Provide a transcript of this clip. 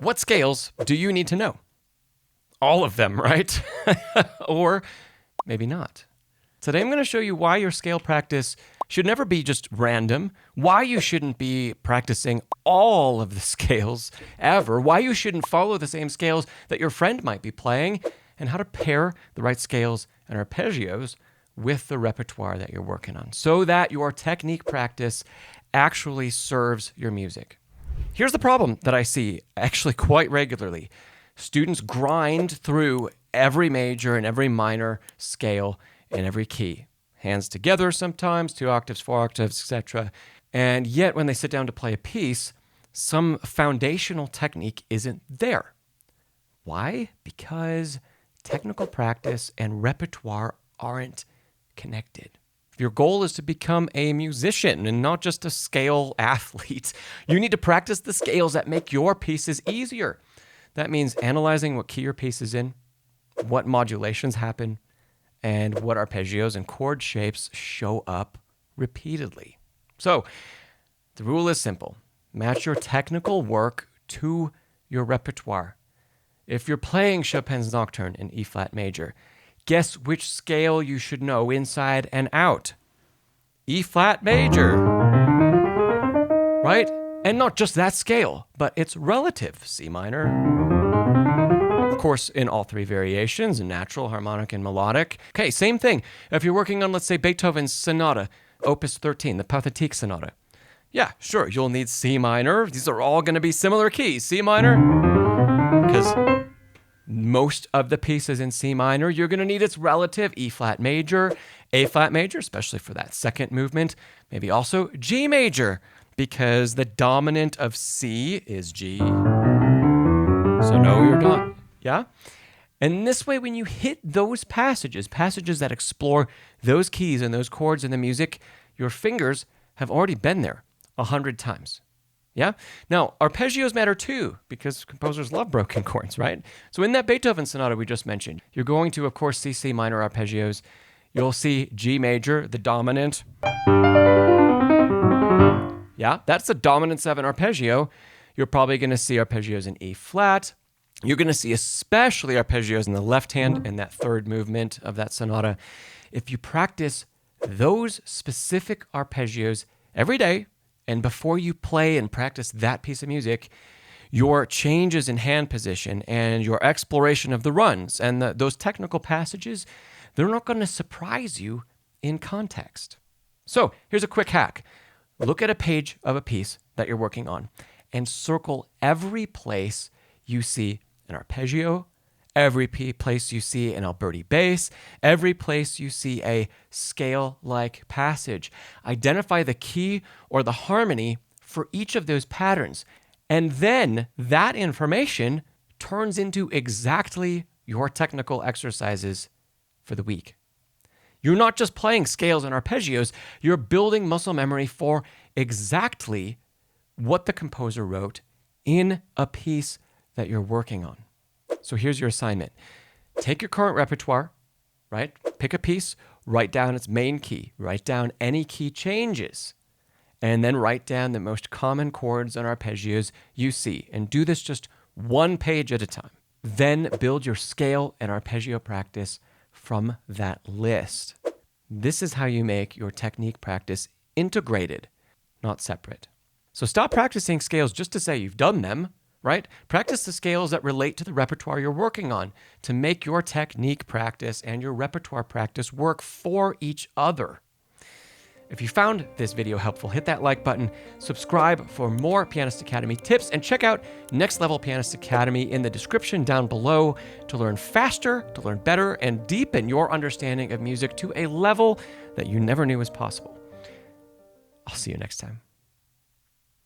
What scales do you need to know? All of them, right? Or maybe not. Today I'm going to show you why your scale practice should never be just random, why you shouldn't be practicing all of the scales ever, why you shouldn't follow the same scales that your friend might be playing, and how to pair the right scales and arpeggios with the repertoire that you're working on so that your technique practice actually serves your music. Here's the problem that I see actually quite regularly. Students grind through every major and every minor scale in every key. Hands together sometimes, 2 octaves, 4 octaves, etc. And yet when they sit down to play a piece, some foundational technique isn't there. Why? Because technical practice and repertoire aren't connected. If your goal is to become a musician and not just a scale athlete, you need to practice the scales that make your pieces easier. That means analyzing what key your piece is in, what modulations happen, and what arpeggios and chord shapes show up repeatedly. So, the rule is simple. Match your technical work to your repertoire. If you're playing Chopin's Nocturne in E-flat major, guess which scale you should know inside and out? E-flat major, right? And not just that scale, but its relative, C minor. Of course, in all 3 variations, natural, harmonic, and melodic. Okay, same thing. If you're working on, let's say, Beethoven's Sonata, Opus 13, the Pathétique Sonata. Yeah, sure, you'll need C minor. These are all going to be similar keys. C minor, because most of the pieces in C minor, you're going to need its relative, E-flat major, A-flat major, especially for that second movement, maybe also G major, because the dominant of C is G. So know your dot. Yeah? And this way, when you hit those passages that explore those keys and those chords in the music, your fingers have already been there 100 times. Yeah? Now, arpeggios matter too, because composers love broken chords, right? So in that Beethoven sonata we just mentioned, you're going to, of course, see C minor arpeggios. You'll see G major, the dominant. Yeah, that's the dominant 7 arpeggio. You're probably going to see arpeggios in E-flat. You're going to see especially arpeggios in the left hand in that third movement of that sonata. If you practice those specific arpeggios every day, and before you play and practice that piece of music, your changes in hand position and your exploration of the runs and those technical passages, they're not going to surprise you in context. So here's a quick hack. Look at a page of a piece that you're working on and circle every place you see an arpeggio, every place you see an Alberti bass, every place you see a scale-like passage. Identify the key or the harmony for each of those patterns. And then that information turns into exactly your technical exercises for the week. You're not just playing scales and arpeggios, you're building muscle memory for exactly what the composer wrote in a piece that you're working on. So here's your assignment. Take your current repertoire, right? Pick a piece, write down its main key, write down any key changes, and then write down the most common chords and arpeggios you see. And do this just 1 page at a time. Then build your scale and arpeggio practice from that list. This is how you make your technique practice integrated, not separate. So stop practicing scales just to say you've done them, right? Practice the scales that relate to the repertoire you're working on to make your technique practice and your repertoire practice work for each other. If you found this video helpful, hit that like button, subscribe for more Pianist Academy tips, and check out Next Level Pianist Academy in the description down below to learn faster, to learn better, and deepen your understanding of music to a level that you never knew was possible. I'll see you next time.